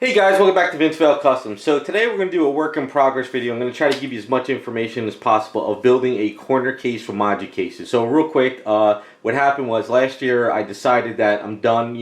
Hey guys, welcome back to Vince Vale Custom. So today we're going to do a work in progress video. I'm going to try to give you as much information as possible of building a corner case for Moducases. So real quick, what happened was last year I decided that I'm done,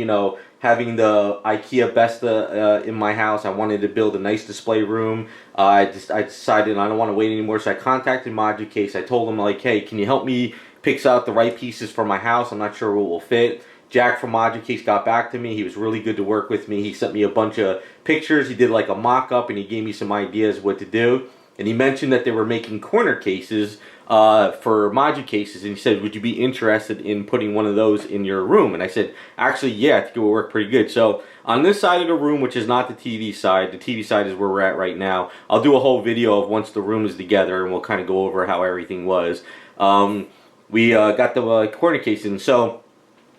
having the IKEA Besta in my house. I wanted to build a nice display room. I decided I don't want to wait anymore, so I contacted Moducase. I told them like, hey, can you help me pick out the right pieces for my house? I'm not sure what will fit. Jack from Moducase got back to me. He was really good to work with me. He sent me a bunch of pictures. He did like a mock-up and he gave me some ideas what to do. And he mentioned that they were making corner cases for Moducases. And he said, would you be interested in putting one of those in your room? And I said, actually, yeah, I think it will work pretty good. So on this side of the room, which is not the TV side is where we're at right now. I'll do a whole video of once the room is together and we'll kind of go over how everything was. We got the corner case in. So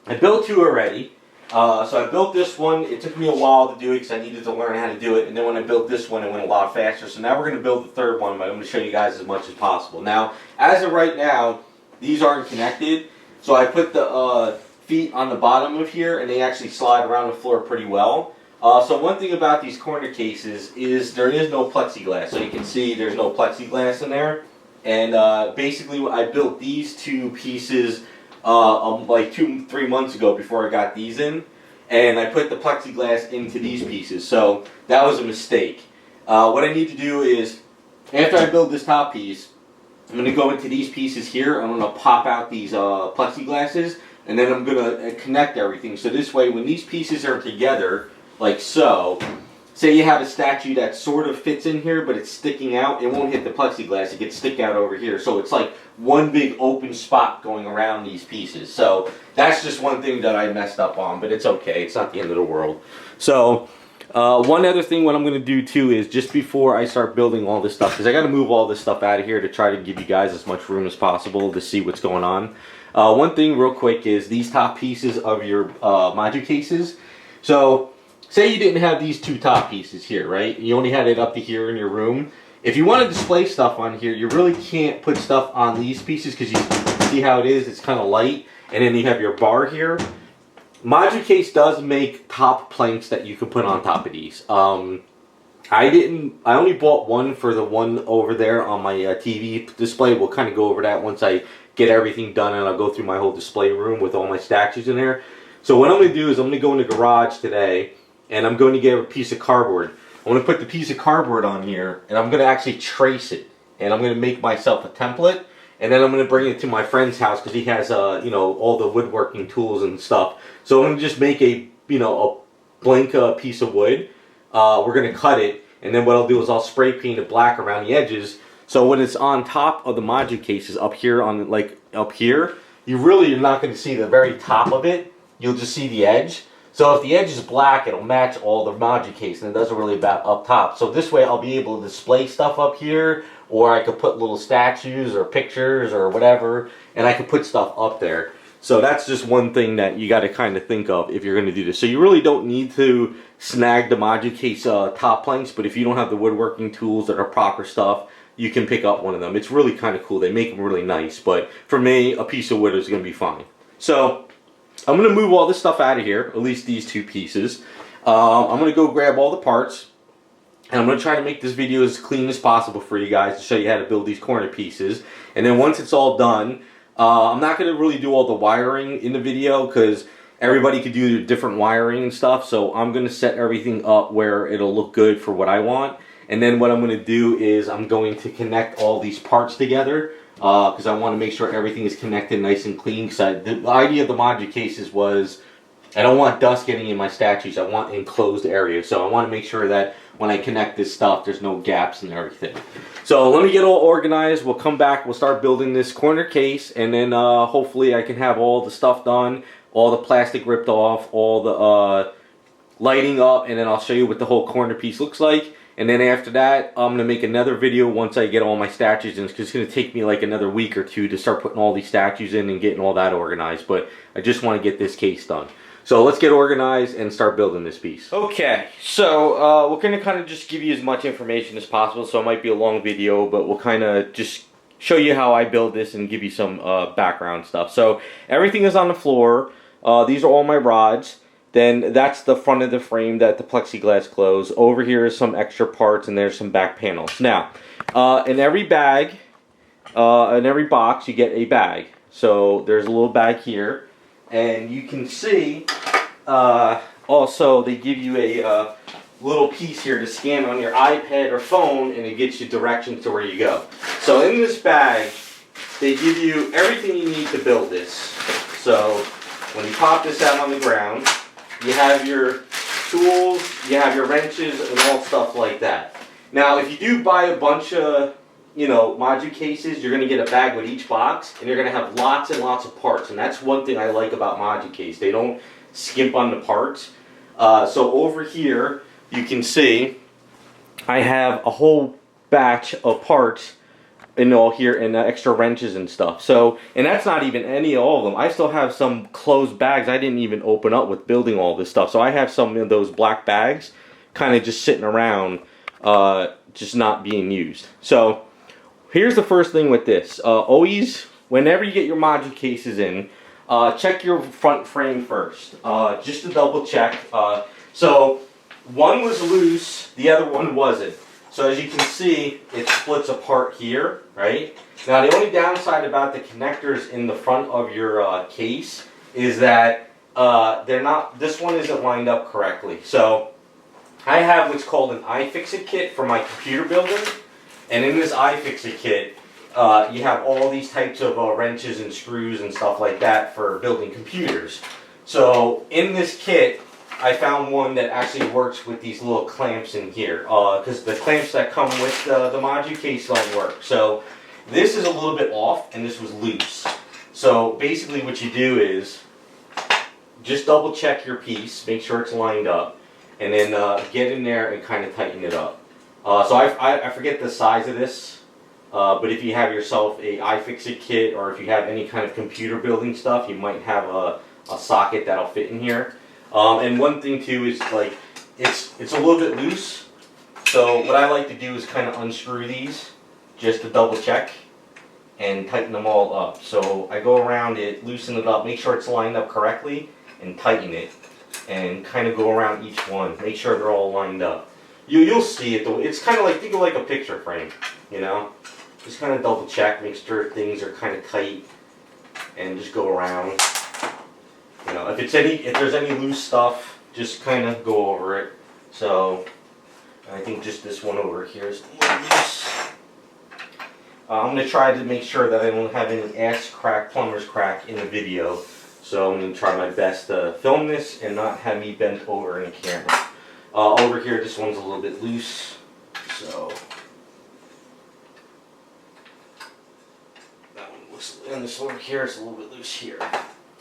I built two already. So I built this one. It took me a while to do it because I needed to learn how to do it. And then when I built this one, it went a lot faster. So now we're going to build the third one, but I'm going to show you guys as much as possible. Now, as of right now, these aren't connected. So I put the feet on the bottom of here, and they actually slide around the floor pretty well. So one thing about these corner cases is there is no plexiglass. So you can see there's no plexiglass in there. And basically, I built these two pieces like 2-3 months ago before I got these in, and I put the plexiglass into these pieces, so that was a mistake. What I need to do is, after I build this top piece, I'm going to go into these pieces here. I'm going to pop out these plexiglasses, and then I'm going to connect everything, so this way when these pieces are together, like so, say you have a statue that sort of fits in here, but it's sticking out, it won't hit the plexiglass, it gets stick out over here. So it's like one big open spot going around these pieces. So that's just one thing that I messed up on, but it's okay, it's not the end of the world. So one other thing what I'm going to do too is just before I start building all this stuff, because I got to move all this stuff out of here to try to give you guys as much room as possible to see what's going on. One thing real quick is these top pieces of your Moducases. So say you didn't have these two top pieces here, right? You only had it up to here in your room. If you want to display stuff on here, you really can't put stuff on these pieces because you see how it is, it's kind of light. And then you have your bar here. Moducase does make top planks that you can put on top of these. I only bought one for the one over there on my TV display. We'll kind of go over that once I get everything done, and I'll go through my whole display room with all my statues in there. So what I'm going to do is I'm going to go in the garage today, and I'm going to get a piece of cardboard. I'm going to put the piece of cardboard on here, and I'm going to actually trace it. And I'm going to make myself a template, and then I'm going to bring it to my friend's house because he has, all the woodworking tools and stuff. So I'm going to just make a blank piece of wood. We're going to cut it, and then what I'll do is I'll spray paint it black around the edges. So when it's on top of the Moducases up here, up here, you're not going to see the very top of it. You'll just see the edge. So if the edge is black, it'll match all the Moducase, and it doesn't really about up top. So this way I'll be able to display stuff up here, or I could put little statues or pictures or whatever, and I could put stuff up there. So that's just one thing that you got to kind of think of if you're going to do this. So you really don't need to snag the Moducase top planks, but if you don't have the woodworking tools that are proper stuff, you can pick up one of them. It's really kind of cool. They make them really nice, but for me, a piece of wood is going to be fine. So I'm going to move all this stuff out of here, at least these two pieces. I'm going to go grab all the parts, and I'm going to try to make this video as clean as possible for you guys to show you how to build these corner pieces. And then once it's all done, I'm not going to really do all the wiring in the video because everybody could do different wiring and stuff. So I'm going to set everything up where it'll look good for what I want. And then what I'm going to do is I'm going to connect all these parts together. Because I want to make sure everything is connected nice and clean. Because the idea of the Moducases was I don't want dust getting in my statues. I want enclosed areas. So I want to make sure that when I connect this stuff, there's no gaps and everything. So let me get all organized. We'll come back. We'll start building this corner case. And then hopefully I can have all the stuff done. All the plastic ripped off. All the lighting up. And then I'll show you what the whole corner piece looks like. And then after that, I'm going to make another video once I get all my statues in, because it's going to take me like another week or two to start putting all these statues in and getting all that organized. But I just want to get this case done. So let's get organized and start building this piece. Okay, so we're going to kind of just give you as much information as possible. So it might be a long video, but we'll kind of just show you how I build this and give you some background stuff. So everything is on the floor. These are all my rods. Then that's the front of the frame that the plexiglass close. Over here is some extra parts, and there's some back panels. Now, in every bag, in every box, you get a bag. So there's a little bag here, and you can see also they give you a little piece here to scan on your iPad or phone, and it gets you directions to where you go. So in this bag, they give you everything you need to build this. So when you pop this out on the ground, you have your tools, you have your wrenches, and all stuff like that. Now, if you do buy a bunch of, Moducases, you're going to get a bag with each box, and you're going to have lots and lots of parts. And that's one thing I like about Moducase. They don't skimp on the parts. So over here, you can see I have a whole batch of parts in all here, and extra wrenches and stuff. So, and that's not even all of them. I still have some closed bags I didn't even open up with building all this stuff. So I have some of those black bags kind of just sitting around, just not being used. So here's the first thing with this. Always, whenever you get your Moducases in, check your front frame first, just to double check. So one was loose, the other one wasn't. So as you can see, it splits apart here, right? Now the only downside about the connectors in the front of your case is that this one isn't lined up correctly. So I have what's called an iFixit kit for my computer building. And in this iFixit kit, you have all these types of wrenches and screws and stuff like that for building computers. So in this kit, I found one that actually works with these little clamps in here, because the clamps that come with the Moducase don't work. So this is a little bit off, and this was loose. So basically what you do is just double check your piece, make sure it's lined up, and then get in there and kind of tighten it up. So I forget the size of this, but if you have yourself a iFixit kit, or if you have any kind of computer building stuff, you might have a socket that'll fit in here. And one thing too is, like, it's a little bit loose. So what I like to do is kind of unscrew these just to double check and tighten them all up. So I go around it, loosen it up, make sure it's lined up correctly, and tighten it, and kind of go around each one, make sure they're all lined up. You'll see it though. It's kind of like, think of like a picture frame, just kind of double check, make sure things are kind of tight, and just go around. If there's any loose stuff, just kind of go over it. So I think just this one over here is a little loose. I'm going to try to make sure that I don't have any ass crack, plumber's crack in the video. So I'm going to try my best to film this and not have me bent over in the camera. Over here, this one's a little bit loose. So that one looks, and this over here is a little bit loose here.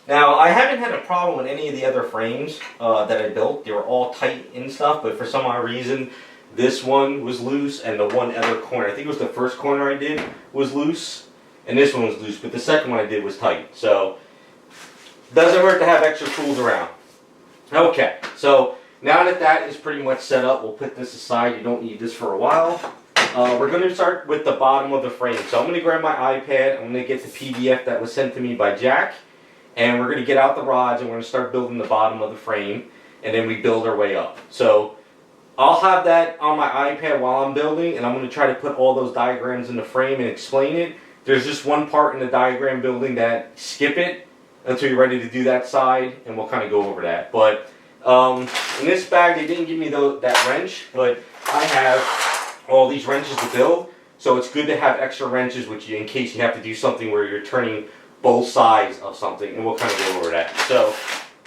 Now, I haven't had a problem with any of the other frames that I built. They were all tight and stuff, but for some odd reason, this one was loose, and the one other corner, I think it was the first corner I did, was loose, and this one was loose, but the second one I did was tight. So, doesn't hurt to have extra tools around. Okay, so now that that is pretty much set up, we'll put this aside. You don't need this for a while. We're going to start with the bottom of the frame. So I'm going to grab my iPad, I'm going to get the PDF that was sent to me by Jack, and we're going to get out the rods and we're going to start building the bottom of the frame, and then we build our way up. So I'll have that on my iPad while I'm building, and I'm going to try to put all those diagrams in the frame and explain it. There's just one part in the diagram building that skip it until you're ready to do that side, and we'll kind of go over that. But in this bag, they didn't give me that wrench, but I have all these wrenches to build, so it's good to have extra wrenches with you in case you have to do something where you're turning both sides of something, and we'll kind of go over that. So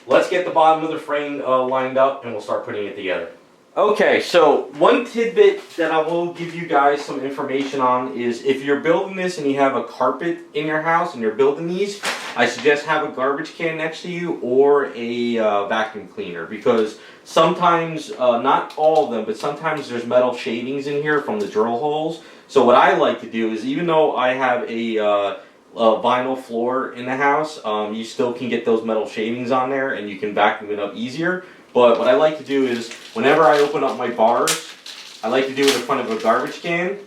let's get the bottom of the frame lined up, and we'll start putting it together. Okay, so one tidbit that I will give you guys some information on is if you're building this and you have a carpet in your house and you're building these, I suggest have a garbage can next to you or a vacuum cleaner, because sometimes, not all of them, but sometimes there's metal shavings in here from the drill holes. So what I like to do is, even though I have a vinyl floor in the house, you still can get those metal shavings on there and you can vacuum it up easier. But what I like to do is, whenever I open up my bars, I like to do it in front of a garbage can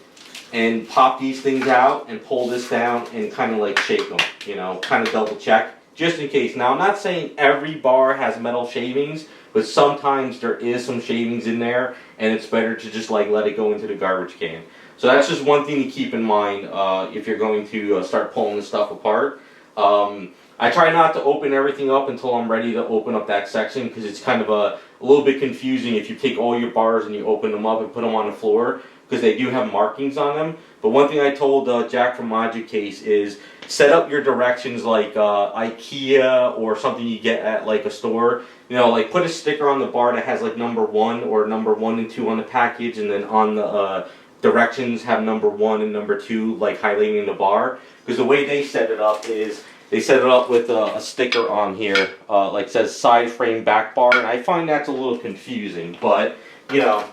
and pop these things out and pull this down and kind of like shake them, you know, kind of double check just in case. Now, I'm not saying every bar has metal shavings, but sometimes there is some shavings in there, and it's better to just like let it go into the garbage can. So that's just one thing to keep in mind if you're going to start pulling this stuff apart. I try not to open everything up until I'm ready to open up that section, because it's kind of a little bit confusing if you take all your bars and you open them up and put them on the floor, because they do have markings on them. But one thing I told Jack from Moducase is set up your directions like IKEA or something you get at like a store. You know, like put a sticker on the bar that has like number 1 or number 1 and 2 on the package, and then on the directions have number 1 and number 2 like highlighting the bar. Because the way they set it up is they set it up with a sticker on here like says side frame back bar, and I find that's a little confusing. But you know,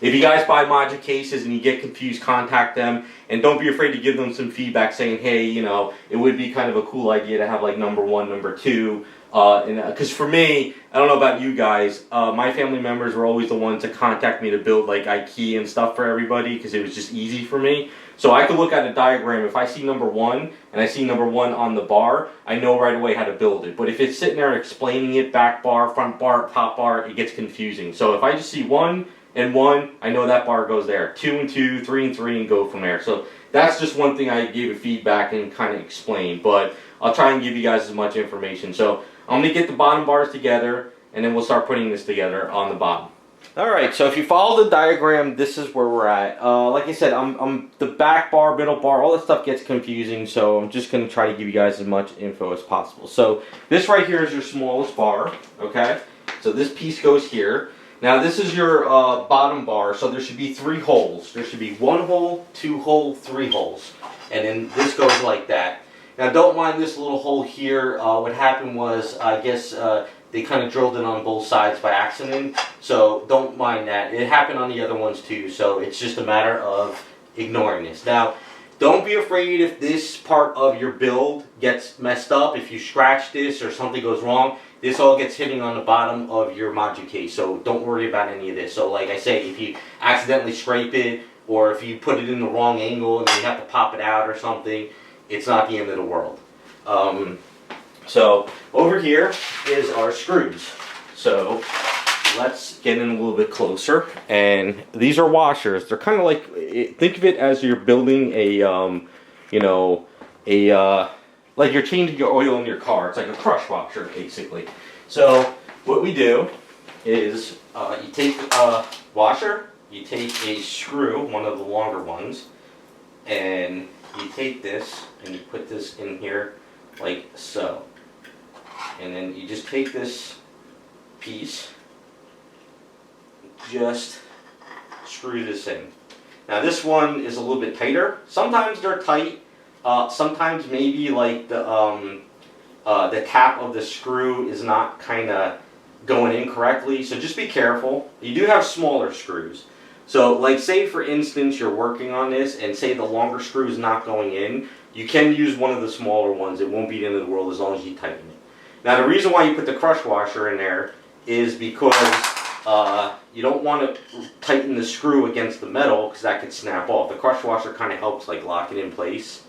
if you guys buy Moducases and you get confused, contact them, and don't be afraid to give them some feedback saying, hey, you know, it would be kind of a cool idea to have like number 1, number 2. Because for me, I don't know about you guys, my family members were always the ones to contact me to build like IKEA and stuff for everybody, because it was just easy for me. So I could look at a diagram. If I see number 1 and I see number 1 on the bar, I know right away how to build it. But if it's sitting there explaining it, back bar, front bar, top bar, it gets confusing. So if I just see 1 and 1, I know that bar goes there. 2 and 2, 3 and 3, and go from there. So that's just one thing I gave a feedback and kind of explained. But I'll try and give you guys as much information. So I'm going to get the bottom bars together, and then we'll start putting this together on the bottom. Alright, so if you follow the diagram, this is where we're at. Like I said, I'm the back bar, middle bar, all that stuff gets confusing, so I'm just going to try to give you guys as much info as possible. So this right here is your smallest bar, okay? So this piece goes here. Now this is your bottom bar, so there should be 3 holes. There should be 1 hole, 2 hole, 3 holes. And then this goes like that. Now don't mind this little hole here. What happened was, I guess, they kind of drilled it on both sides by accident, so don't mind that. It happened on the other ones too, so it's just a matter of ignoring this. Now, don't be afraid if this part of your build gets messed up. If you scratch this or something goes wrong, this all gets hitting on the bottom of your Moducase, so don't worry about any of this. So like I say, if you accidentally scrape it, or if you put it in the wrong angle and you have to pop it out or something, it's not the end of the world. So over here is our screws. So let's get in a little bit closer. And these are washers. They're kind of like, think of it as you're building a, you know, like you're changing your oil in your car. It's like a crush washer, basically. So what we do is you take a washer, you take a screw, one of the longer ones, and you take this and you put this in here like so. And then you just take this piece, just screw this in. Now this one is a little bit tighter. Sometimes they're tight. Sometimes maybe like the cap of the screw is not kind of going in correctly. So just be careful. You do have smaller screws. So like say for instance you're working on this and say the longer screw is not going in, you can use one of the smaller ones. It won't be the end of the world as long as you tighten it. Now the reason why you put the crush washer in there is because you don't want to tighten the screw against the metal, because that could snap off. The crush washer kind of helps like lock it in place.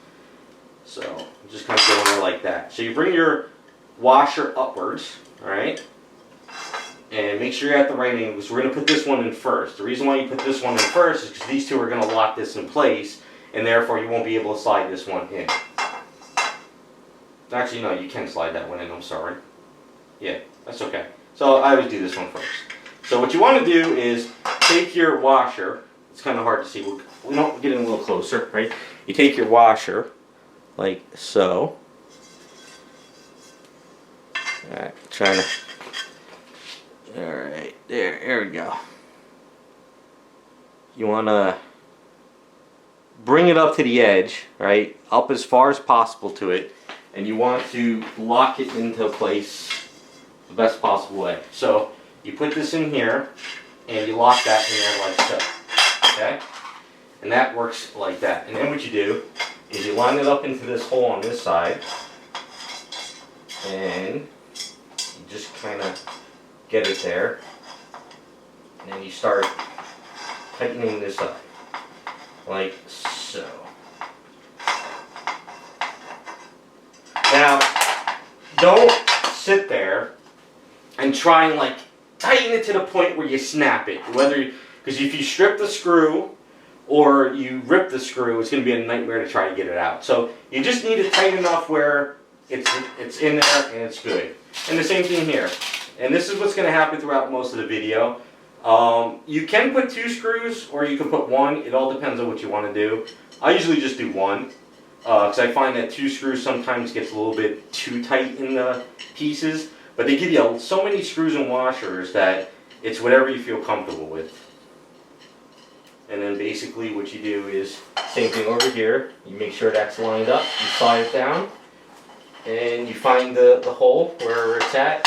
So just kind of go in there like that. So you bring your washer upwards, alright? And make sure you're at the right angle, because we're going to put this one in first. The reason why you put this one in first is because these two are going to lock this in place, and therefore you won't be able to slide this one in. Actually, no, you can slide that one in, I'm sorry. Yeah, that's okay. So I always do this one first. So what you want to do is take your washer. It's kind of hard to see. We don't get in a little closer, right? You take your washer, like so. Alright, trying to... Alright, there we go. You want to bring it up to the edge, right? Up as far as possible to it. And you want to lock it into place the best possible way. So you put this in here and you lock that in there like so. Okay? And that works like that. And then what you do is you line it up into this hole on this side, and you just kind of get it there. And then you start tightening this up like so. Now, don't sit there and try and like tighten it to the point where you snap it. Because if you strip the screw or you rip the screw, it's going to be a nightmare to try to get it out. So you just need it tight enough where it's in there and it's good. And the same thing here. And this is what's going to happen throughout most of the video. You can put 2 screws or you can put 1. It all depends on what you want to do. I usually just do 1 because I find that 2 screws sometimes gets a little bit too tight in the pieces. But they give you so many screws and washers that it's whatever you feel comfortable with. And then basically what you do is same thing over here. You make sure that's lined up. You slide it down and you find the hole wherever it's at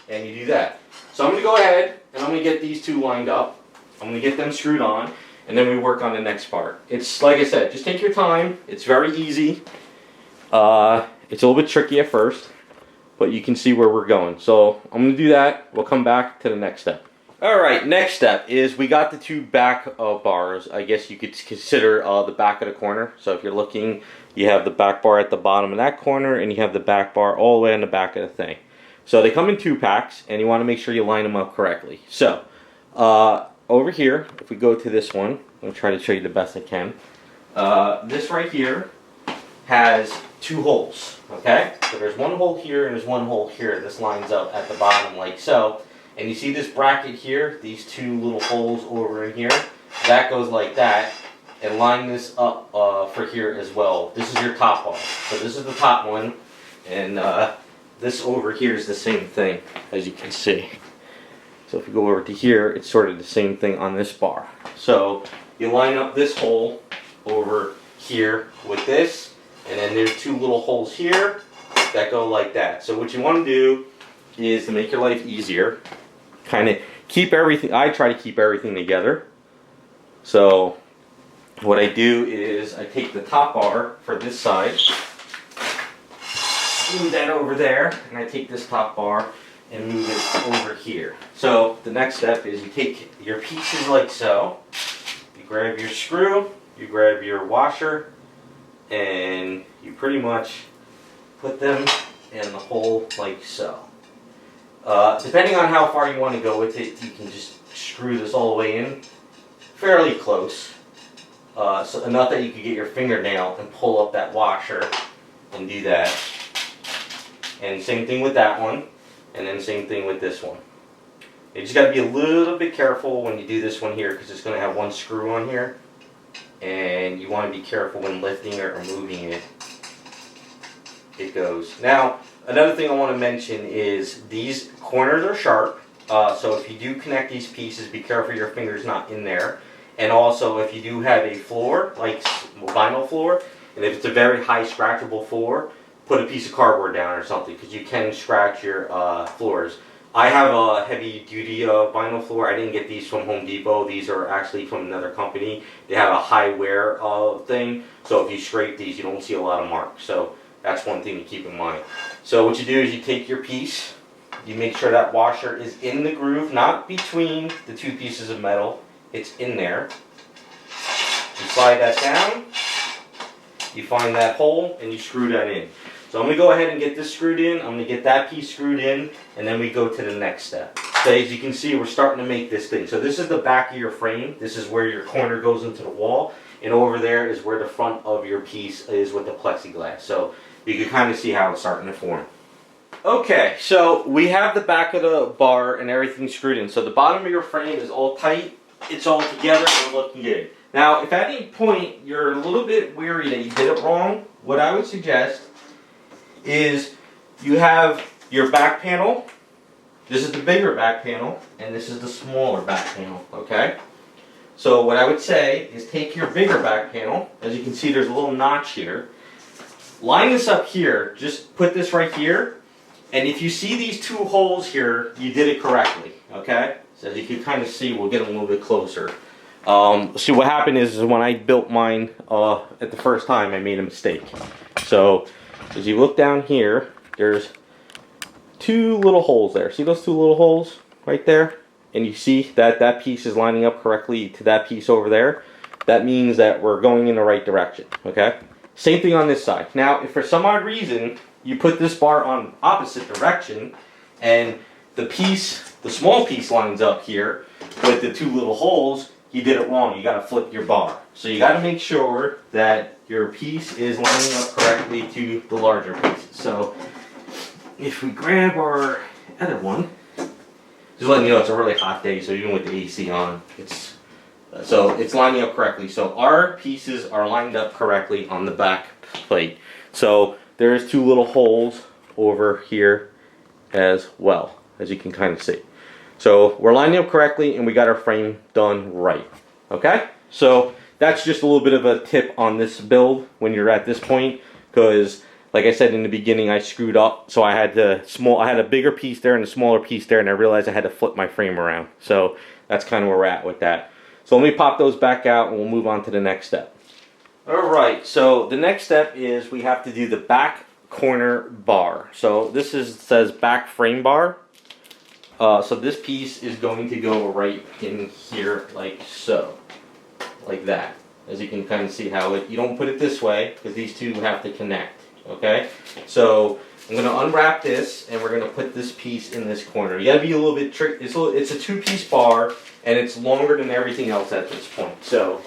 and you do that. So I'm going to go ahead and I'm going to get these 2 lined up. I'm going to get them screwed on and then we work on the next part. It's like I said, just take your time. It's very easy. It's a little bit tricky at first, but you can see where we're going. So I'm going to do that. We'll come back to the next step. Alright, next step is we got the 2 back bars. I guess you could consider the back of the corner. So if you're looking, you have the back bar at the bottom of that corner and you have the back bar all the way on the back of the thing. So they come in 2 packs and you want to make sure you line them up correctly. So over here, if we go to this one, I'm going to try to show you the best I can. This right here has 2 holes, okay? So there's 1 hole here and there's 1 hole here. This lines up at the bottom like so. And you see this bracket here, these 2 little holes over in here, that goes like that. And line this up for here as well. This is your top bar. So this is the top one. And this over here is the same thing, as you can see. So if you go over to here, it's sort of the same thing on this bar. So you line up this hole over here with this. And then there's 2 little holes here that go like that. So what you want to do is, to make your life easier, kind of keep everything, I try to keep everything together. So what I do is I take the top bar for this side, move that over there, and I take this top bar and move it over here. So the next step is you take your pieces like so, you grab your screw, you grab your washer, and you pretty much put them in the hole like so. Depending on how far you want to go with it, you can just screw this all the way in fairly close. So enough that you can get your fingernail and pull up that washer and do that. And same thing with that one, and then same thing with this one. You just got to be a little bit careful when you do this one here because it's going to have 1 screw on here. And you want to be careful when lifting it or moving it. It goes. Now, another thing I want to mention is these corners are sharp. So if you do connect these pieces, be careful your finger's not in there. And also, if you do have a floor, like vinyl floor, and if it's a very high scratchable floor, put a piece of cardboard down or something because you can scratch your floors. I have a heavy-duty vinyl floor. I didn't get these from Home Depot. These are actually from another company. They have a high wear thing, so if you scrape these, you don't see a lot of marks. So that's one thing to keep in mind. So what you do is you take your piece, you make sure that washer is in the groove, not between the 2 pieces of metal. It's in there. You slide that down, you find that hole, and you screw that in. So I'm going to go ahead and get this screwed in, I'm going to get that piece screwed in, and then we go to the next step. So as you can see, we're starting to make this thing. So this is the back of your frame, this is where your corner goes into the wall, and over there is where the front of your piece is with the plexiglass. So you can kind of see how it's starting to form. Okay, so we have the back of the bar and everything screwed in. So the bottom of your frame is all tight, it's all together and looking good. Now, if at any point you're a little bit weary that you did it wrong, what I would suggest is you have your back panel. This is the bigger back panel, and this is the smaller back panel, okay? So what I would say is take your bigger back panel. As you can see, there's a little notch here. Line this up here. Just put this right here. And if you see these 2 holes here, you did it correctly, okay? So as you can kind of see, we'll get them a little bit closer. See, what happened is when I built mine at the first time, I made a mistake. So as you look down here, there's 2 little holes there. See those 2 little holes right there? And you see that that piece is lining up correctly to that piece over there. That means that we're going in the right direction, okay? Same thing on this side. Now, if for some odd reason you put this bar on opposite direction, and the small piece lines up here with the two little holes. You did it wrong. You got to flip your bar. So you got to make sure that your piece is lining up correctly to the larger pieces. So if we grab our other one, just letting you know it's a really hot day, so even with the AC on, it's lining up correctly. So our pieces are lined up correctly on the back plate. So there's two little holes over here as well, as you can kind of see. So we're lining up correctly and we got our frame done right. Okay? So that's just a little bit of a tip on this build when you're at this point, because like I said in the beginning, I screwed up. So I had a bigger piece there and a smaller piece there, and I realized I had to flip my frame around. So that's kind of where we're at with that. So let me pop those back out and we'll move on to the next step. Alright, so the next step is we have to do the back corner bar. So this says back frame bar. So this piece is going to go right in here like so. Like that. As you can kind of see how you don't put it this way because these two have to connect. Okay? So I'm going to unwrap this and we're going to put this piece in this corner. You got to be a little bit tricky. It's a two-piece bar and it's longer than everything else at this point. So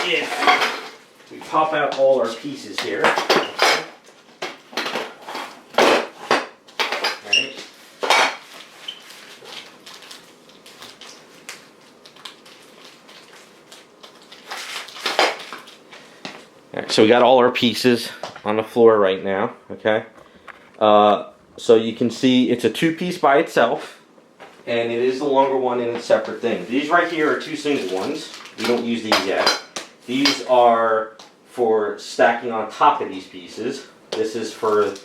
if we pop out all our pieces here. So we got all our pieces on the floor right now, okay? So you can see it's a two-piece by itself, and it is the longer one in a separate thing. These right here are two single ones. We don't use these yet. These are for stacking on top of these pieces. This is for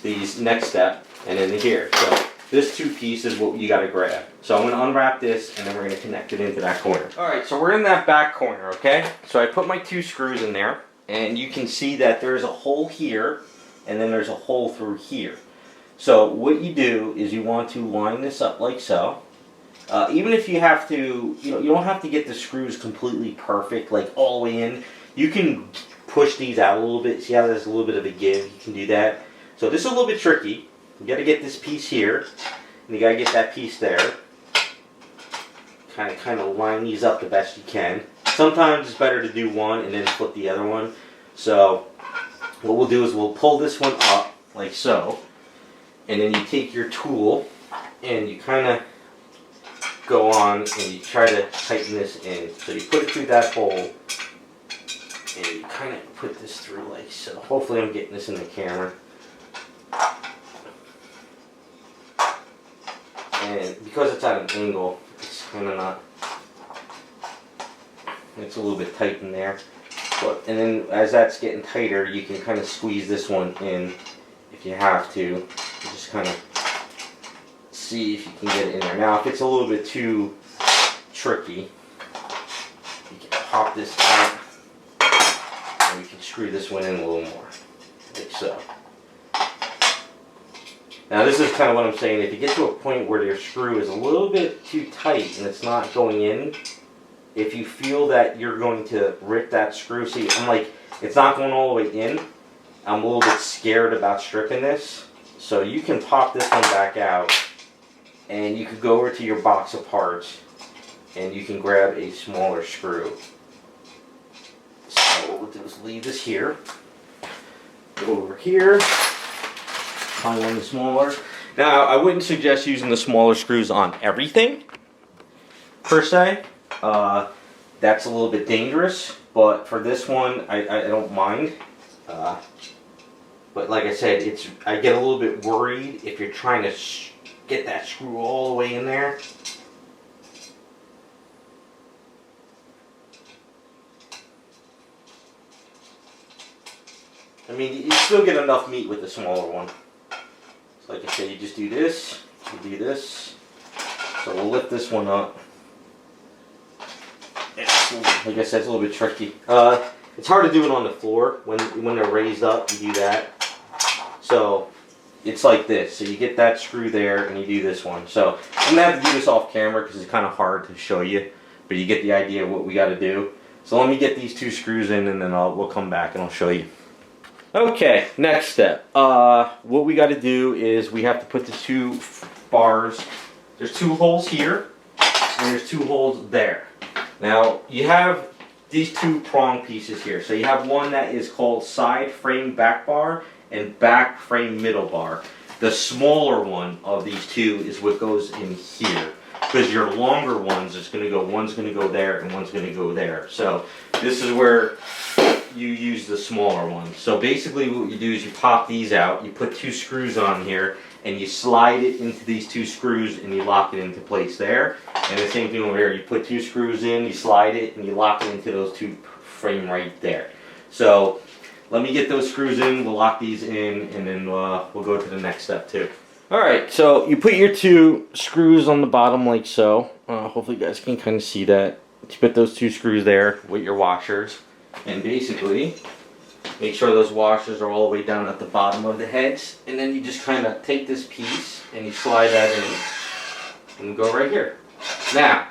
these next step, and then here. So this two-piece is what you got to grab. So I'm going to unwrap this, and then we're going to connect it into that corner. All right, so we're in that back corner, okay? So I put my two screws in there. And you can see that there's a hole here, and then there's a hole through here. So what you do is you want to line this up like so. Even if you have to, you don't have to get the screws completely perfect, like all the way in. You can push these out a little bit. See how there's a little bit of a give? You can do that. So this is a little bit tricky. You got to get this piece here, and you got to get that piece there. Kind of line these up the best you can. Sometimes it's better to do one and then flip the other one. So what we'll do is we'll pull this one up like so, and then you take your tool and you kind of go on and you try to tighten this in. So you put it through that hole and you kind of put this through like so. Hopefully I'm getting this in the camera. And because it's at an angle, it's kind of not. It's a little bit tight in there, and then as that's getting tighter, you can kind of squeeze this one in if you have to. You just kind of see if you can get it in there. Now, if it's a little bit too tricky, you can pop this out, and you can screw this one in a little more, like so. Now, this is kind of what I'm saying. If you get to a point where your screw is a little bit too tight and it's not going in, if you feel that you're going to rip that screw, see, I'm like, it's not going all the way in. I'm a little bit scared about stripping this. So you can pop this one back out, and you could go over to your box of parts, and you can grab a smaller screw. So what we'll do is leave this here. Go over here. Find one smaller. Now, I wouldn't suggest using the smaller screws on everything, per se. That's a little bit dangerous, but for this one, I don't mind. But like I said, I get a little bit worried if you're trying to get that screw all the way in there. I mean, you still get enough meat with the smaller one. So like I said, you just do this, you do this. So we'll lift this one up. Like I said, it's a little bit tricky. It's hard to do it on the floor. When they're raised up, you do that. So it's like this. So you get that screw there, and you do this one. So I'm gonna have to do this off camera because it's kind of hard to show you, but you get the idea of what we got to do. So let me get these two screws in, and then we'll come back and I'll show you. Okay, next step. What we got to do is we have to put the two bars. There's two holes here, and there's two holes there. Now, you have these two prong pieces here. So you have one that is called side frame back bar and back frame middle bar. The smaller one of these two is what goes in here. Because your longer ones is going to go, one's going to go there and one's going to go there. So this is where you use the smaller one. So basically what you do is you pop these out, you put two screws on here, and you slide it into these two screws and you lock it into place there. And the same thing over here, you put two screws in, you slide it, and you lock it into those two frame right there. So let me get those screws in, we'll lock these in, and then we'll go to the next step too. Alright, so you put your two screws on the bottom like so. Hopefully you guys can kind of see that. You put those two screws there with your washers. And basically, make sure those washers are all the way down at the bottom of the heads. And then you just kind of take this piece and you slide that in and go right here. Now,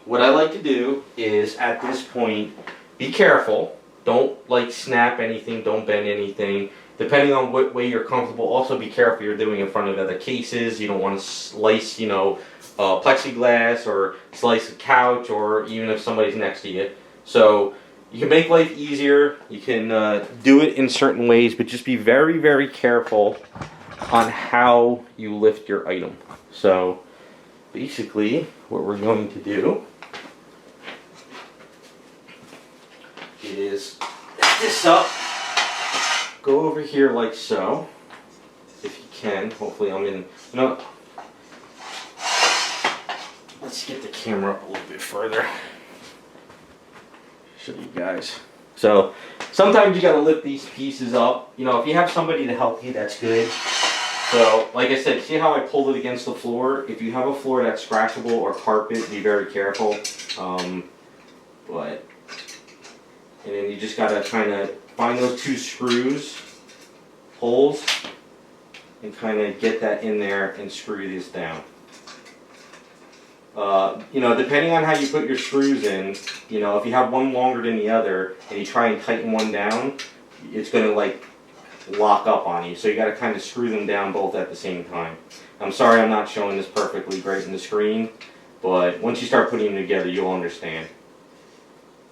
what I like to do is at this point, be careful. Don't like snap anything, don't bend anything. Depending on what way you're comfortable, also be careful you're doing in front of other cases. You don't want to slice, you know, plexiglass or slice a couch or even if somebody's next to you. So you can make life easier. You can do it in certain ways, but just be very, very careful on how you lift your item. So basically what we're going to do is lift this up, go over here like so, if you can. Hopefully I'm in, you know, let's get the camera up a little bit further. Show you guys. So sometimes you got to lift these pieces up. You know, if you have somebody to help you, that's good. So like I said, see how I pulled it against the floor? If you have a floor that's scratchable or carpet, be very careful. And then you just got to kind of find those two screws, holes, and kind of get that in there and screw this down. You know, depending on how you put your screws in, you know, if you have one longer than the other and you try and tighten one down, it's going to like lock up on you. So you got to kind of screw them down both at the same time. I'm sorry I'm not showing this perfectly great in the screen, but once you start putting them together, you'll understand.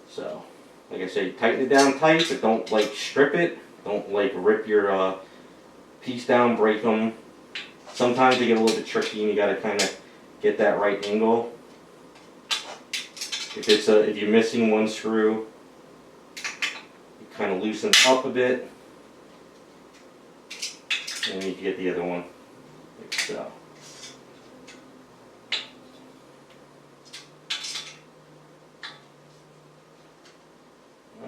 So, like I say, tighten it down tight, but don't like strip it. Don't like rip your piece down, break them. Sometimes they get a little bit tricky and you got to kind of get that right angle. If you're missing one screw, you kind of loosen up a bit, and you can get the other one like so.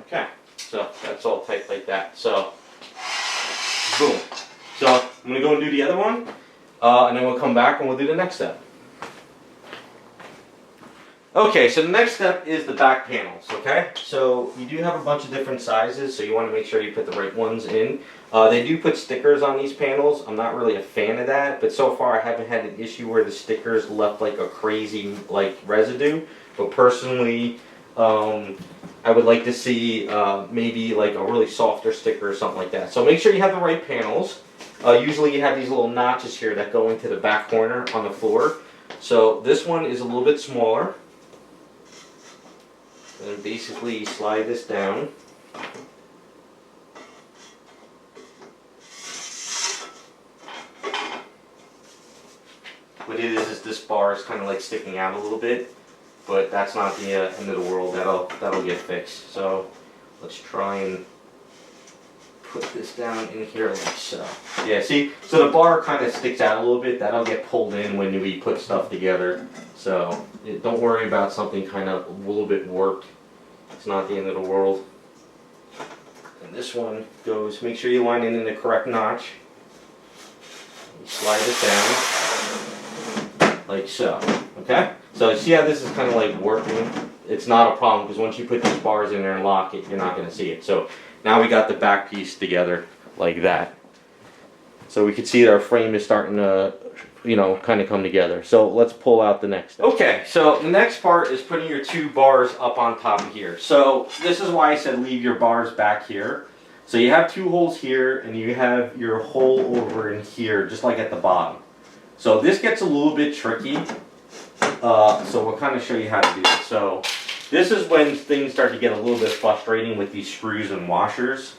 Okay, so that's all tight like that. So, boom. So I'm gonna go and do the other one, and then we'll come back and we'll do the next step. Okay, so the next step is the back panels, okay? So you do have a bunch of different sizes, so you want to make sure you put the right ones in. They do put stickers on these panels. I'm not really a fan of that, but so far I haven't had an issue where the stickers left like a crazy like residue. But personally, I would like to see maybe like a really softer sticker or something like that. So make sure you have the right panels. Usually you have these little notches here that go into the back corner on the floor. So this one is a little bit smaller. And basically you slide this down. What it is this bar is kind of like sticking out a little bit, but that's not the end of the world. That'll get fixed. So let's try and put this down in here like so. Yeah, see, so the bar kind of sticks out a little bit. That'll get pulled in when we put stuff together. So don't worry about something kind of a little bit warped. It's not the end of the world. And this one goes, make sure you line it in the correct notch. You slide it down like so, okay? So see how this is kind of like working? It's not a problem because once you put these bars in there and lock it, you're not going to see it. So now we got the back piece together like that. So we can see that our frame is starting to, you know, kind of come together. So let's pull out the next step. Okay, so the next part is putting your two bars up on top of here. So this is why I said leave your bars back here. So you have two holes here, and you have your hole over in here, just like at the bottom. So this gets a little bit tricky. So we'll kind of show you how to do it. So this is when things start to get a little bit frustrating with these screws and washers,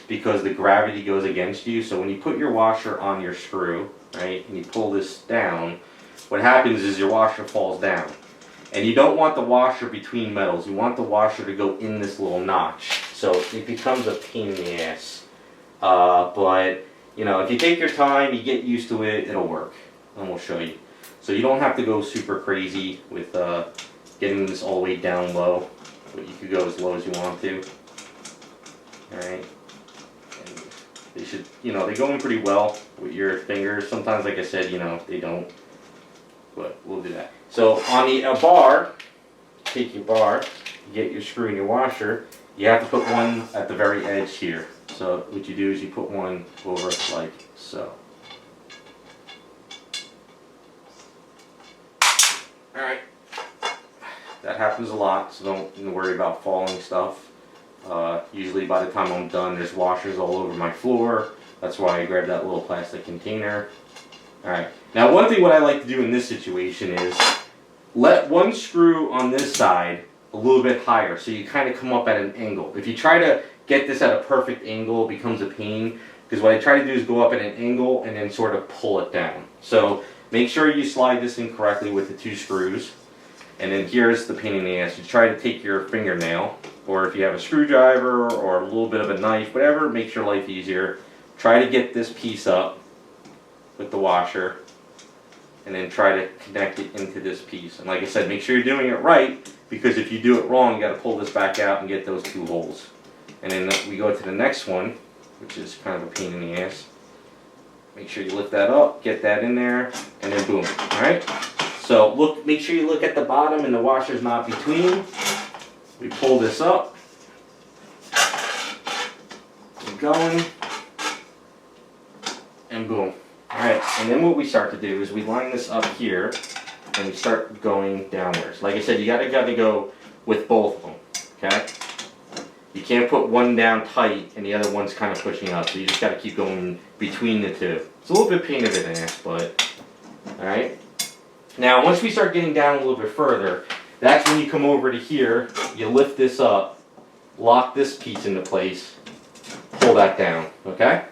because the gravity goes against you. So when you put your washer on your screw, right, and you pull this down, what happens is your washer falls down. And you don't want the washer between metals. You want the washer to go in this little notch. So it becomes a pain in the ass. But, you know, if you take your time, you get used to it, it'll work. And we'll show you. So you don't have to go super crazy with getting this all the way down low. But you could go as low as you want to. Alright. And they should, you know, they go in pretty well with your fingers. Sometimes, like I said, you know, they don't. But we'll do that. So on the bar, take your bar, you get your screw and your washer. You have to put one at the very edge here. So what you do is you put one over like so. Alright. That happens a lot, so don't worry about falling stuff. Usually by the time I'm done, there's washers all over my floor. That's why I grabbed that little plastic container. Alright. Now one thing what I like to do in this situation is let one screw on this side a little bit higher, so you kind of come up at an angle. If you try to get this at a perfect angle, it becomes a pain, because what I try to do is go up at an angle and then sort of pull it down. So make sure you slide this in correctly with the two screws. And then here's the pain in the ass. You try to take your fingernail, or if you have a screwdriver or a little bit of a knife, whatever makes your life easier, try to get this piece up with the washer, and then try to connect it into this piece. And like I said, make sure you're doing it right, because if you do it wrong, you got to pull this back out and get those two holes. And then we go to the next one, which is kind of a pain in the ass. Make sure you lift that up, get that in there, and then boom. All right. So look, make sure you look at the bottom and the washer's not between. We pull this up. Keep going, and boom. Alright, and then what we start to do is we line this up here, and we start going downwards. Like I said, you gotta go with both of them, okay? You can't put one down tight and the other one's kind of pushing up, so you just gotta keep going between the two. It's a little bit pain in the ass, but, alright? Now, once we start getting down a little bit further, that's when you come over to here, you lift this up, lock this piece into place, pull that down, okay?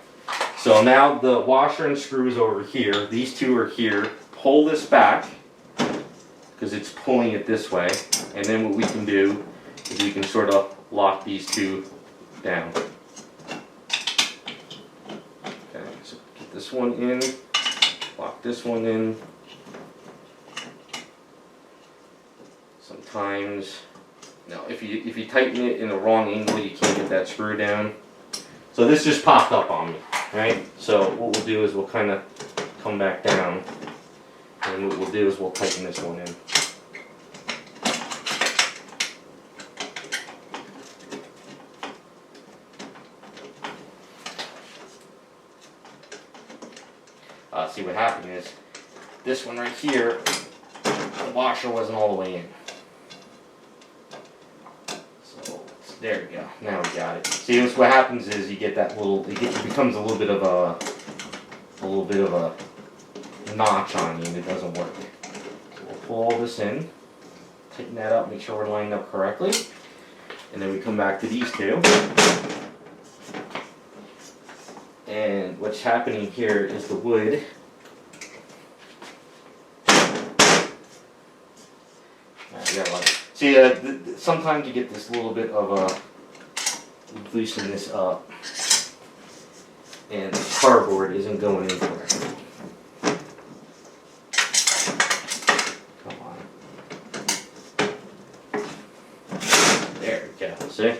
So now the washer and screw is over here. These two are here. Pull this back, because it's pulling it this way. And then what we can do is we can sort of lock these two down. Okay, so get this one in, lock this one in. Sometimes, now if you tighten it in the wrong angle, you can't get that screw down. So this just popped up on me. Right, so what we'll do is we'll kind of come back down, and what we'll do is we'll tighten this one in. See what happened is, this one right here, the washer wasn't all the way in. So there we go. Now we got it. See, what happens is you get that little. It becomes a little bit of a notch on you, and it doesn't work. So we'll pull all this in, tighten that up, make sure we're lined up correctly, and then we come back to these two. And what's happening here is the wood. See, sometimes you get this little bit of a loosen this up, and the cardboard isn't going in correctly. Come on. There we go. See?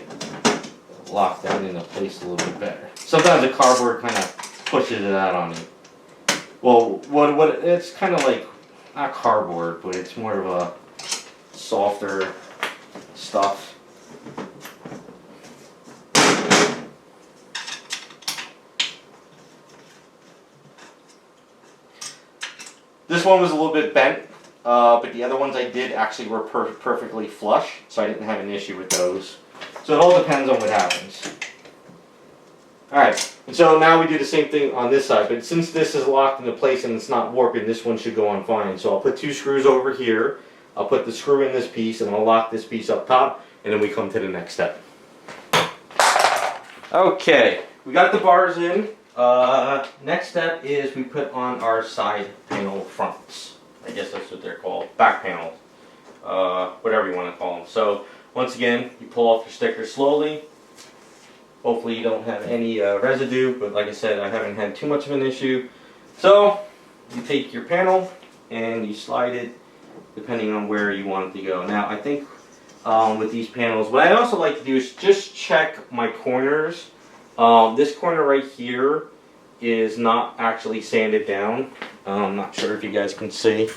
Lock that into place a little bit better. Sometimes the cardboard kind of pushes it out on you. Well, what it's kind of like, not cardboard, but it's more of a softer stuff. This one was a little bit bent, but the other ones I did actually were perfectly flush, so I didn't have an issue with those. So it all depends on what happens. Alright, so now we do the same thing on this side, but since this is locked into place and it's not warping, this one should go on fine. So I'll put 2 screws over here, I'll put the screw in this piece, and I'll lock this piece up top, and then we come to the next step. Okay, we got the bars in. Next step is we put on our side panel fronts. I guess that's what they're called, back panels, whatever you want to call them. So once again, you pull off your sticker slowly. Hopefully you don't have any residue, but like I said, I haven't had too much of an issue. So you take your panel and you slide it depending on where you want it to go. Now I think with these panels, what I also like to do is just check my corners. This corner right here is not actually sanded down. I'm not sure if you guys can see.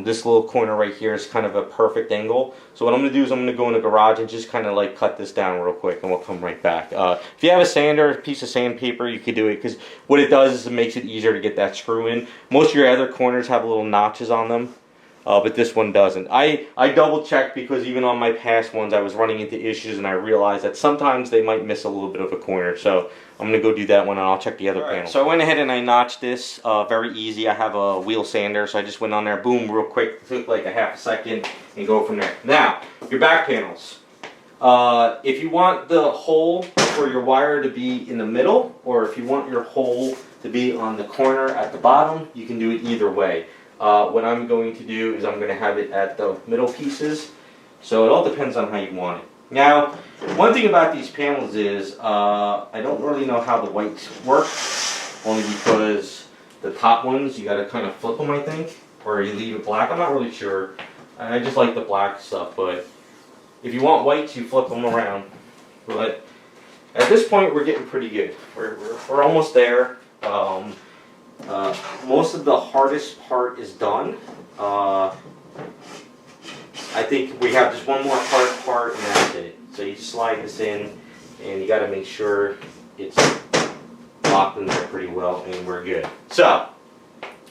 This little corner right here is kind of a perfect angle. So what I'm going to do is I'm going to go in the garage and just kind of like cut this down real quick, and we'll come right back. If you have a sander, a piece of sandpaper, you could do it, because what it does is it makes it easier to get that screw in. Most of your other corners have little notches on them, but this one doesn't. I double checked, because even on my past ones I was running into issues, and I realized that sometimes they might miss a little bit of a corner. So I'm going to go do that one, and I'll check the other panel. So I went ahead and I notched this very easy. I have a wheel sander, so I just went on there, boom, real quick. It took like a half a second, and go from there. Now, your back panels. If you want the hole for your wire to be in the middle, or if you want your hole to be on the corner at the bottom, you can do it either way. What I'm going to do is I'm going to have it at the middle pieces, so it all depends on how you want it. Now, one thing about these panels is I don't really know how the whites work, only because the top ones you got to kind of flip them, I think, or you leave it black. I'm not really sure. I just like the black stuff, but if you want whites, you flip them around. But at this point, we're getting pretty good. We're almost there. Most of the hardest part is done. I think we have just one more hard part, and that's it. So you just slide this in, and you got to make sure it's locked in there pretty well, and we're good. So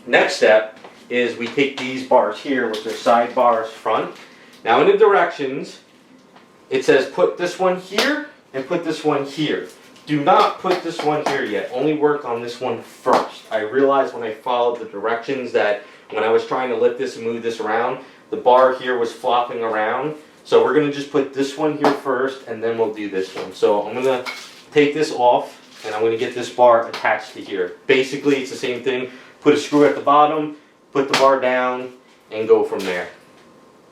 next step is we take these bars here, which are side bars front. Now in the directions, it says put this one here and put this one here. Do not put this one here yet. Only work on this one first. I realized when I followed the directions that when I was trying to lift this and move this around, the bar here was flopping around. So we're going to just put this one here first, and then we'll do this one. So I'm going to take this off, and I'm going to get this bar attached to here. Basically, it's the same thing. Put a screw at the bottom, put the bar down, and go from there.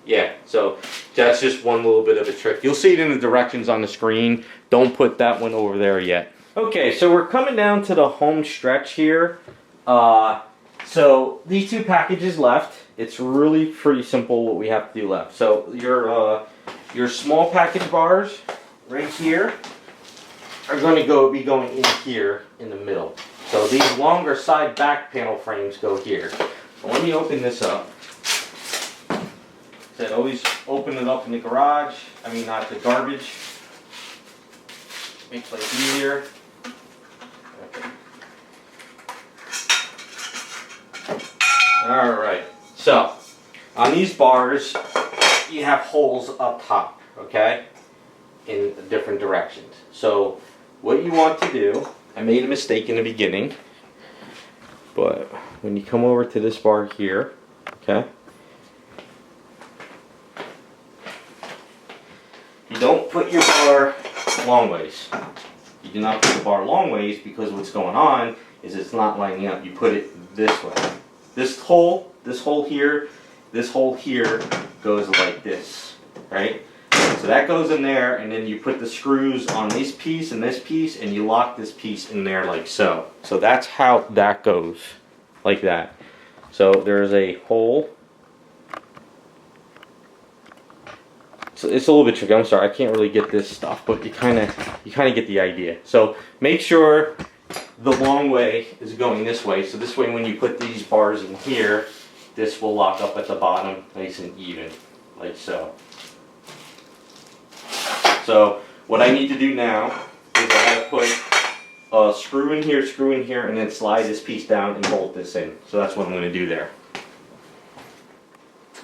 Yeah, so that's just one little bit of a trick. You'll see it in the directions on the screen. Don't put that one over there yet. Okay, so we're coming down to the home stretch here. So these 2 packages left. It's really pretty simple what we have to do left. So your small package bars right here are going to be going in here in the middle. So these longer side back panel frames go here. So let me open this up. Said always open it up in the garage. I mean, not the garbage. Makes life easier. Okay. All right. So on these bars, you have holes up top. Okay, in different directions. So what you want to do, I made a mistake in the beginning, but when you come over to this bar here, okay. You don't put your bar long ways. You do not put the bar long ways, because what's going on is it's not lining up. You put it this way. This hole here goes like this, right? So that goes in there, and then you put the screws on this piece, and you lock this piece in there like so. So that's how that goes, like that. So there's a hole. So it's a little bit tricky. I'm sorry, I can't really get this stuff, but you kind of get the idea. So make sure the long way is going this way. So this way, when you put these bars in here, this will lock up at the bottom, nice and even, like so. So what I need to do now is I gotta put a screw in here, and then slide this piece down and bolt this in. So that's what I'm going to do there.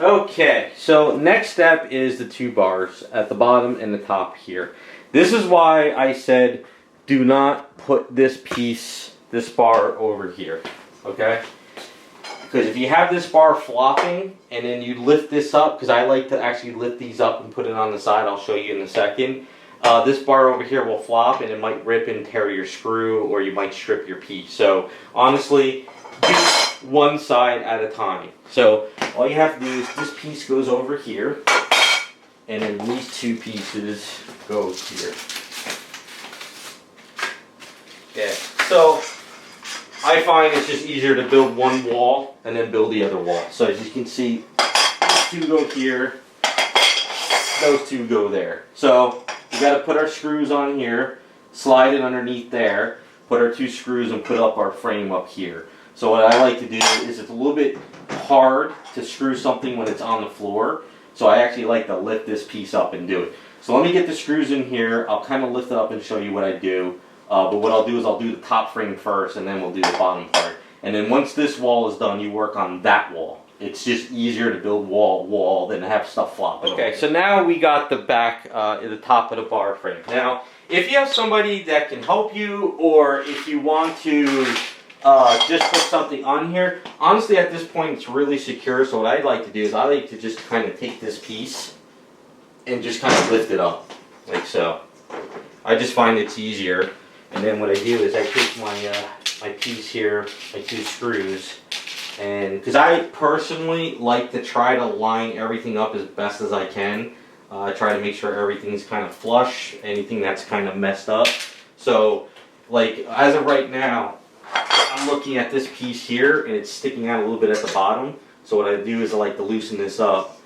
Okay, so next step is the 2 bars at the bottom and the top here. This is why I said do not put this bar over here, okay? Because if you have this bar flopping and then you lift this up, because I like to actually lift these up and put it on the side, I'll show you in a second. This bar over here will flop and it might rip and tear your screw, or you might strip your piece. So honestly, do one side at a time. So all you have to do is this piece goes over here, and then these two pieces go here. Yeah. So I find it's just easier to build one wall and then build the other wall. So as you can see, these two go here, those two go there. So we got to put our screws on here, slide it underneath there, put our two screws and put up our frame up here. So what I like to do is, it's a little bit hard to screw something when it's on the floor. So I actually like to lift this piece up and do it. So let me get the screws in here. I'll kind of lift it up and show you what I do. But what I'll do is I'll do the top frame first, and then we'll do the bottom part. And then once this wall is done, you work on that wall. It's just easier to build wall than to have stuff flopping. Okay, so now we got the back, the top of the bar frame. Now, if you have somebody that can help you, or if you want to just put something on here, honestly at this point it's really secure. So what I like to do is I like to just kind of take this piece and just kind of lift it up, like so. I just find it's easier. And then what I do is I take my piece here, my two screws, and because I personally like to try to line everything up as best as I can. I try to make sure everything's kind of flush, anything that's kind of messed up. So like as of right now, I'm looking at this piece here and it's sticking out a little bit at the bottom. So what I do is I like to loosen this up,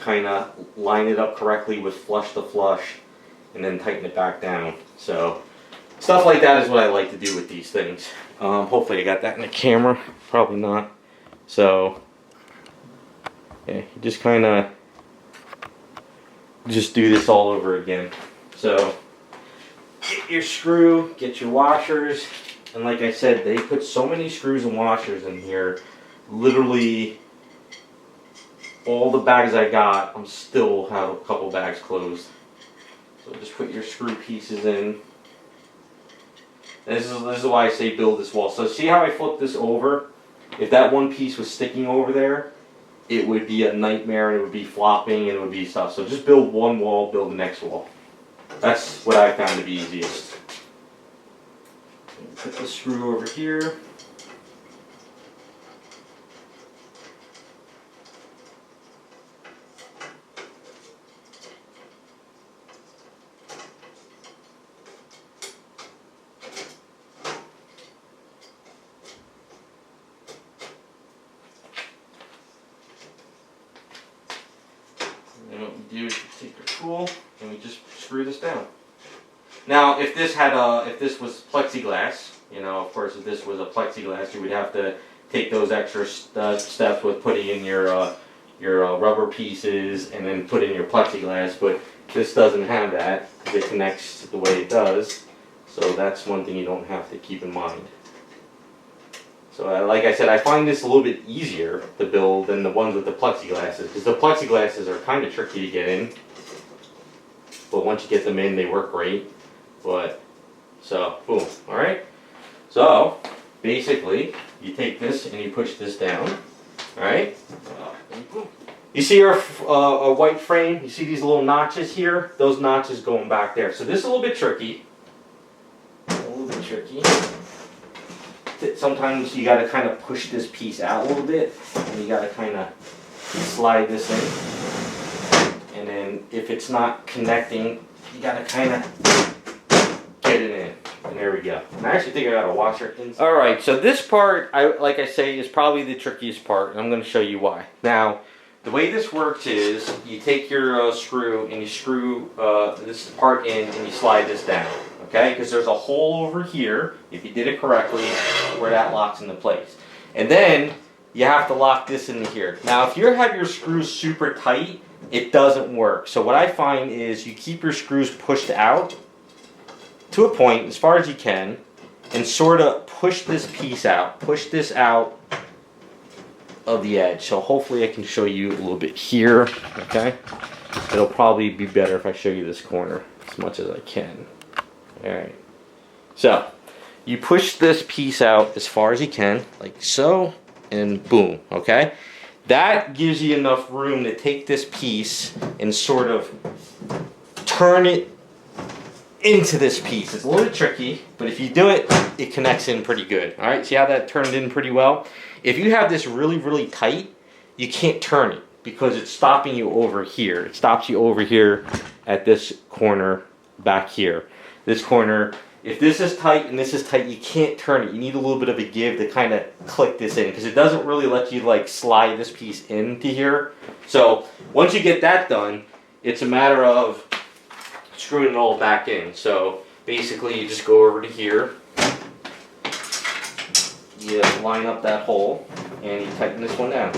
kind of line it up correctly with flush to flush, and then tighten it back down. So stuff like that is what I like to do with these things. Hopefully I got that in the camera. Probably not. So yeah, you just kind of just do this all over again. So get your screw, get your washers, and like I said, they put so many screws and washers in here. Literally all the bags I got, I'm still have a couple bags closed. So just put your screw pieces in. This is why I say build this wall. So see how I flip this over? If that one piece was sticking over there, it would be a nightmare and it would be flopping and it would be stuff. So just build one wall, build the next wall. That's what I found to be easiest. Put the screw over here. And what we do is we take our tool and we just screw this down. Now, if this was plexiglass, you know, of course, if this was a plexiglass, you would have to take those extra steps with putting in your rubber pieces and then put in your plexiglass. But this doesn't have that. It connects the way it does, so that's one thing you don't have to keep in mind. So like I said, I find this a little bit easier to build than the ones with the plexiglasses, because the plexiglasses are kind of tricky to get in, but once you get them in, they work great. But so boom, all right. So basically, you take this and you push this down, all right. You see our white frame? You see these little notches here? Those notches going back there. So this is a little bit tricky. Sometimes you got to kind of push this piece out a little bit, and you got to kind of slide this in. And then if it's not connecting, you got to kind of get it in. And there we go. And I actually think I got a washer inside. All right, so this part, like I say, is probably the trickiest part, and I'm going to show you why. Now, the way this works is you take your screw and you screw this part in and you slide this down. Okay, because there's a hole over here, if you did it correctly, where that locks into place. And then you have to lock this into here. Now, if you have your screws super tight, it doesn't work. So what I find is you keep your screws pushed out to a point, as far as you can, and sort of push this piece out. Push this out of the edge. So hopefully I can show you a little bit here, okay? It'll probably be better if I show you this corner as much as I can. Alright, So you push this piece out as far as you can, like so, and boom, okay? That gives you enough room to take this piece and sort of turn it into this piece. It's a little bit tricky, but if you do it, it connects in pretty good. All right, see how that turned in pretty well? If you have this really, really tight, you can't turn it because it's stopping you over here. It stops you over here at this corner back here. This corner, if this is tight and this is tight, you can't turn it. You need a little bit of a give to kind of click this in because it doesn't really let you like slide this piece into here. So once you get that done, it's a matter of screwing it all back in. So basically you just go over to here, you line up that hole, and you tighten this one down.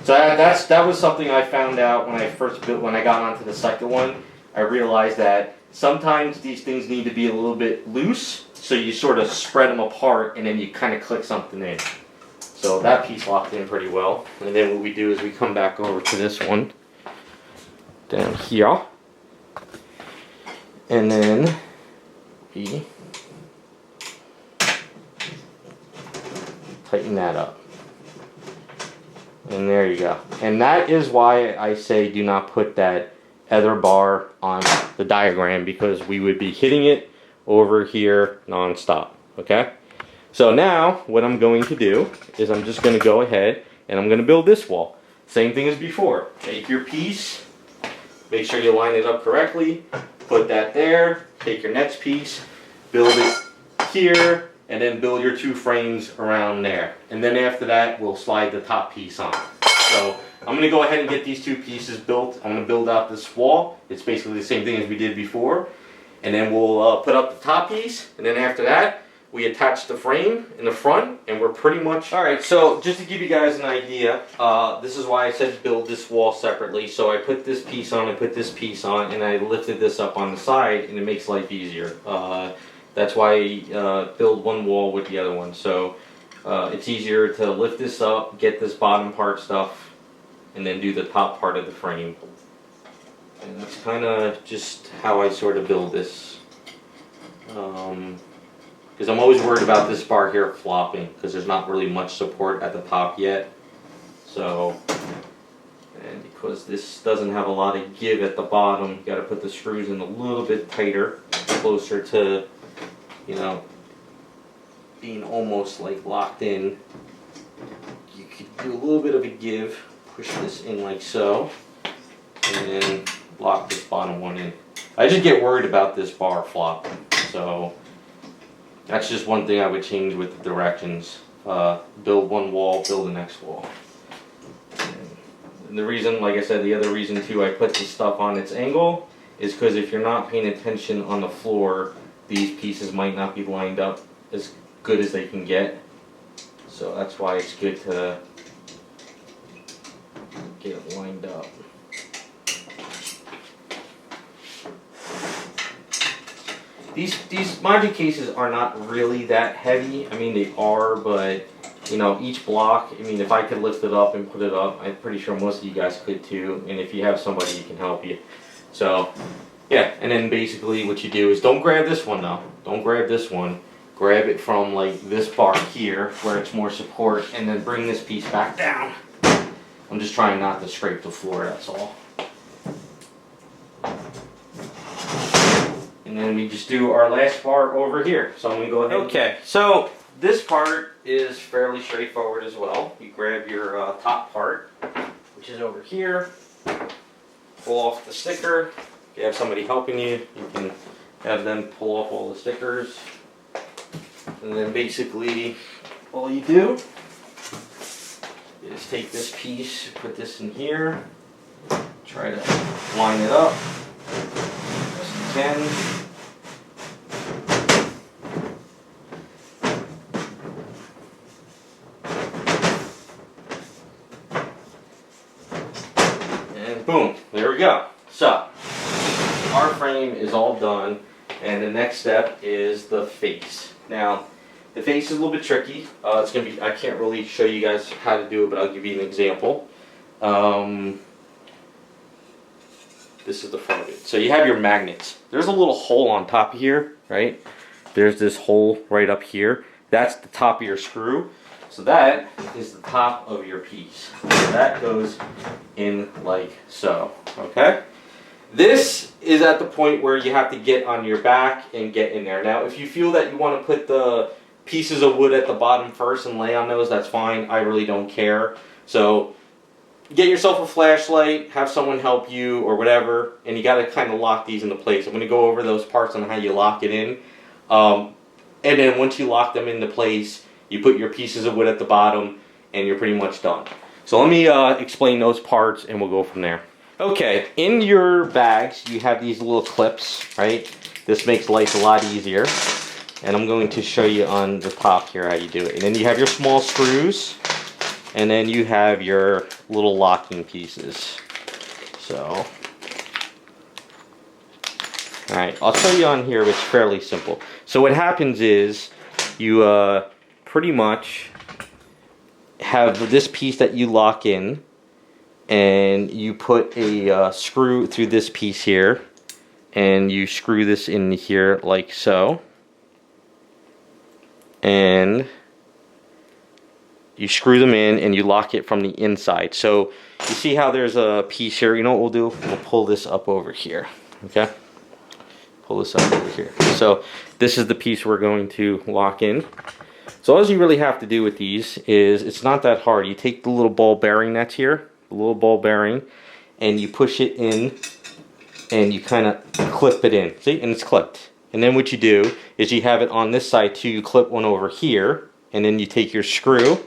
So that was something I found out when I got onto the second one. I realized that sometimes these things need to be a little bit loose, so you sort of spread them apart and then you kind of click something in. So that piece locked in pretty well. And then what we do is we come back over to this one down here, and then we tighten that up. And there you go. And that is why I say do not put that other bar on the diagram, because we would be hitting it over here non-stop. Okay? So now what I'm going to do is I'm just going to go ahead and I'm going to build this wall. Same thing as before. Take your piece, make sure you line it up correctly, put that there, take your next piece, build it here, and then build your two frames around there. And then after that, we'll slide the top piece on. So I'm going to go ahead and get these two pieces built. I'm going to build out this wall. It's basically the same thing as we did before. And then we'll put up the top piece. And then after that, we attach the frame in the front, and we're pretty much... Alright, so just to give you guys an idea, this is why I said build this wall separately. So I put this piece on, I put this piece on, and I lifted this up on the side, and it makes life easier. That's why I build one wall with the other one. So it's easier to lift this up, get this bottom part stuff, and then do the top part of the frame. And that's kind of just how I sort of build this. Because I'm always worried about this bar here flopping, because there's not really much support at the top yet. So, and because this doesn't have a lot of give at the bottom, you got to put the screws in a little bit tighter, closer to, you know, being almost like locked in. You could do a little bit of a give, push this in like so, and then lock this bottom one in. I just get worried about this bar flopping, so that's just one thing I would change with the directions. Build one wall, build the next wall. And the reason, like I said, the other reason too I put this stuff on its angle is because if you're not paying attention on the floor, these pieces might not be lined up as good as they can get. So that's why it's good to get it lined up. These Moducases are not really that heavy. I mean, they are, but you know, each block, I mean, if I could lift it up and put it up, I'm pretty sure most of you guys could too. And if you have somebody, he can help you. So yeah, and then basically what you do is don't grab this one though. Don't grab this one. Grab it from like this bar here where it's more support, and then bring this piece back down. I'm just trying not to scrape the floor, that's all. And then we just do our last part over here. So I'm going to go ahead. Okay, so this part is fairly straightforward as well. You grab your top part, which is over here. Pull off the sticker. If you have somebody helping you, you can have them pull off all the stickers. And then basically all you do is take this piece, put this in here, try to line it up best you can. And boom, there we go. So our frame is all done, and the next step is the face. Now, the face is a little bit tricky. It's gonna be, I can't really show you guys how to do it, but I'll give you an example. This is the front of it. So you have your magnets. There's a little hole on top of here, right? There's this hole right up here. That's the top of your screw. So that is the top of your piece. So that goes in like so, okay? This is at the point where you have to get on your back and get in there. Now, if you feel that you want to put the pieces of wood at the bottom first and lay on those, that's fine. I really don't care. So get yourself a flashlight, have someone help you or whatever, and you got to kind of lock these into place. I'm going to go over those parts on how you lock it in. And then once you lock them into place, you put your pieces of wood at the bottom and you're pretty much done. So let me explain those parts and we'll go from there. Okay, in your bags you have these little clips, right? This makes life a lot easier. And I'm going to show you on the top here how you do it. And then you have your small screws, and then you have your little locking pieces. So, alright, I'll show you on here, it's fairly simple. So what happens is, you pretty much have this piece that you lock in, and you put a screw through this piece here, and you screw this in here like so. And you screw them in and you lock it from the inside. So you see how there's a piece here. You know what we'll do? We'll pull this up over here. Okay? Pull this up over here. So this is the piece we're going to lock in. So all you really have to do with these is, it's not that hard. You take the little ball bearing that's here, the little ball bearing, and you push it in and you kind of clip it in. See? And it's clipped. And then what you do is you have it on this side too. You clip one over here, and then you take your screw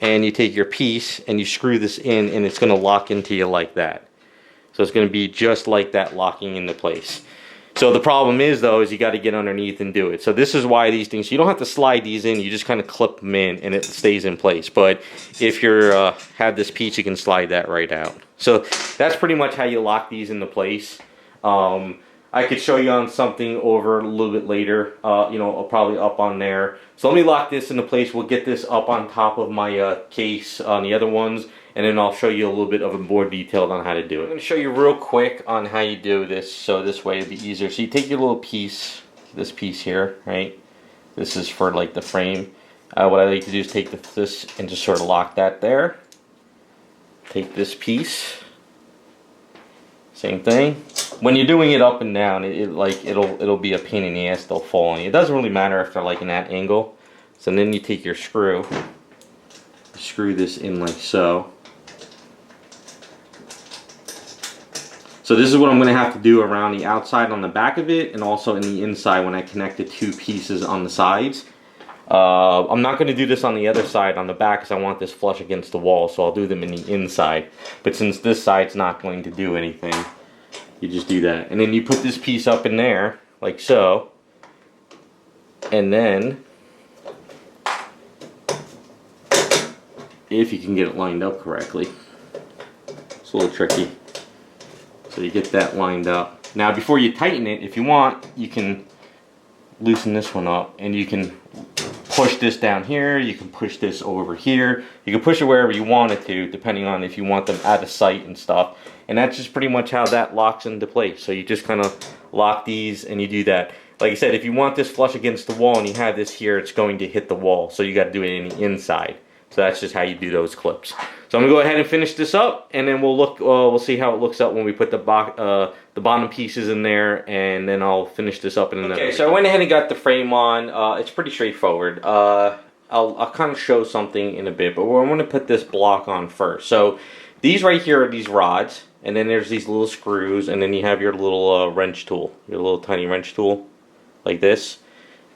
and you take your piece and you screw this in, and it's going to lock into you like that. So it's going to be just like that, locking into place. So the problem is though, is you got to get underneath and do it. So this is why these things, you don't have to slide these in, you just kind of clip them in and it stays in place. But if you're have this piece, you can slide that right out. So that's pretty much how you lock these into place. I could show you on something over a little bit later, you know, probably up on there. So let me lock this into place. We'll get this up on top of my case on the other ones, and then I'll show you a little bit of a more detailed on how to do it. I'm going to show you real quick on how you do this, so this way it'll be easier. So you take your little piece, this piece here, right? This is for like the frame. What I like to do is take this and just sort of lock that there. Take this piece. Same thing. When you're doing it up and down, it'll be a pain in the ass. They'll fall on you. It doesn't really matter if they're like in that angle. So then you take your screw, screw this in like so. So this is what I'm going to have to do around the outside on the back of it, and also in the inside when I connect the two pieces on the sides. I'm not going to do this on the other side on the back because I want this flush against the wall, so I'll do them in the inside. But since this side's not going to do anything, you just do that. And then you put this piece up in there, like so. And then, if you can get it lined up correctly, it's a little tricky. So you get that lined up. Now before you tighten it, if you want, you can loosen this one up and you can push this down here, you can push this over here, you can push it wherever you want it to, depending on if you want them out of sight and stuff. And that's just pretty much how that locks into place. So you just kind of lock these and you do that. Like I said, if you want this flush against the wall and you have this here, it's going to hit the wall, so you got to do it in the inside. So that's just how you do those clips. So I'm gonna go ahead and finish this up, and then we'll look. We'll see how it looks up when we put the bottom pieces in there, and then I'll finish this up in another. Okay, so I went ahead and got the frame on. It's pretty straightforward. I'll kind of show something in a bit, but I'm gonna put this block on first. So these right here are these rods, and then there's these little screws, and then you have your little wrench tool, your little tiny wrench tool, like this.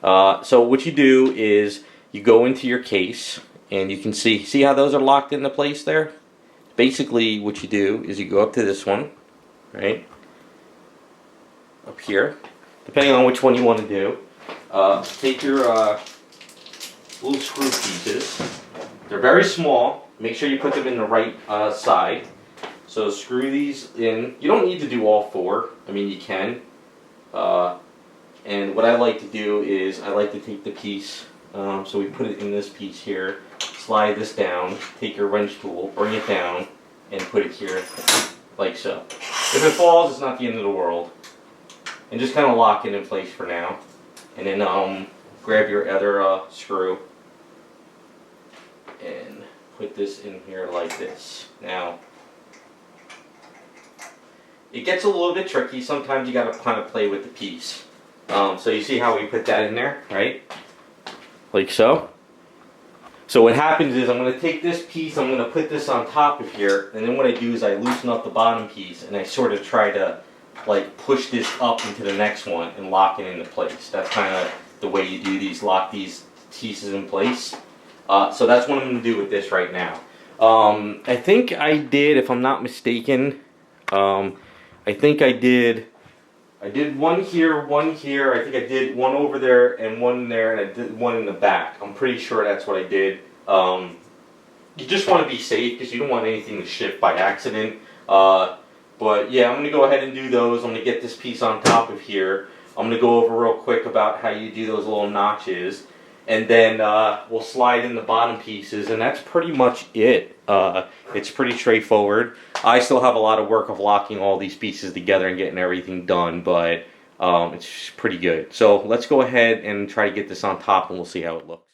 So what you do is you go into your case. And you can see how those are locked into place there? Basically, what you do is you go up to this one, right? Up here. Depending on which one you want to do. Take your little screw pieces. They're very small. Make sure you put them in the right side. So screw these in. You don't need to do all four. I mean, you can. And what I like to do is I like to take the piece. So we put it in this piece here. Slide this down, take your wrench tool, bring it down, and put it here, like so. If it falls, it's not the end of the world. And just kind of lock it in place for now. And then grab your other screw and put this in here like this. Now, it gets a little bit tricky. Sometimes you got to kind of play with the piece. So you see how we put that in there, right? Like so. So what happens is I'm going to take this piece, I'm going to put this on top of here, and then what I do is I loosen up the bottom piece and I sort of try to like push this up into the next one and lock it into place. That's kind of the way you do these, lock these pieces in place. So that's what I'm going to do with this right now. I think I did, if I'm not mistaken, I think I did one here, one here. I think I did one over there and one there, and I did one in the back. I'm pretty sure that's what I did. You just want to be safe because you don't want anything to shift by accident. But yeah, I'm going to go ahead and do those. I'm going to get this piece on top of here. I'm going to go over real quick about how you do those little notches. And then we'll slide in the bottom pieces, and that's pretty much it. It's pretty straightforward. I still have a lot of work of locking all these pieces together and getting everything done, but it's pretty good. So let's go ahead and try to get this on top, and we'll see how it looks.